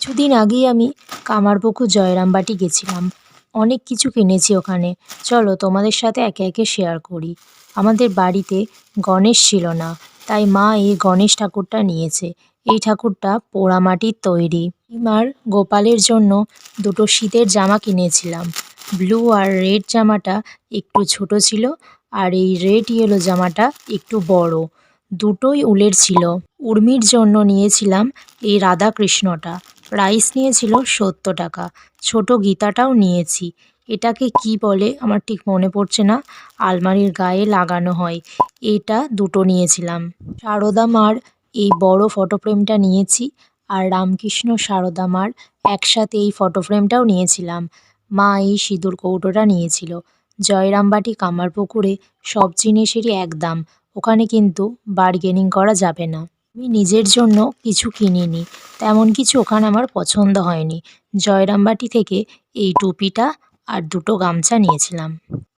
কিছুদিন আগেই আমি কামারপুকুর জয়রামবাটি গেছিলাম। অনেক কিছু কিনেছি ওখানে। চলো তোমাদের সাথে একে একে শেয়ার করি। আমাদের বাড়িতে গণেশ ছিল না, তাই মা এই গণেশ ঠাকুরটা নিয়েছে। এই ঠাকুরটা পোড়ামাটির তৈরি। আর গোপালের জন্য দুটো শীতের জামা কিনেছিলাম। ব্লু আর রেড জামাটা একটু ছোট ছিল, আর এই রেড ইয়েলো জামাটা একটু বড়। দুটোই উলের ছিল। উর্মির জন্য নিয়েছিলাম এই রাধাকৃষ্ণটা। প্রাইস নিয়েছিল 70 টাকা। ছোট গীতাটাও নিয়েছি। এটাকে কি বলে আমার ঠিক মনে পড়ছে না, আলমারির গায়ে লাগানো হয়। এটা দুটো নিয়েছিলাম। সারদা মার এই বড় ফটো ফ্রেমটা নিয়েছি, আর রামকৃষ্ণ সারদা মার একসাথে এই ফটো ফ্রেমটাও নিয়েছিলাম। মা এই সিঁদুর কৌটোটা নিয়েছিল। জয়রামবাটি কামারপুকুরে সব জিনিসেরই এক দাম, ওখানে কিন্তু বার্গেনিং করা যাবে না। আমি নিজের জন্য কিছু কিনিনি, তেমন কিছু ওখানে আমার পছন্দ হয়নি। জয়রামবাটি থেকে এই টুপিটা আর দুটো গামছা নিয়েছিলাম।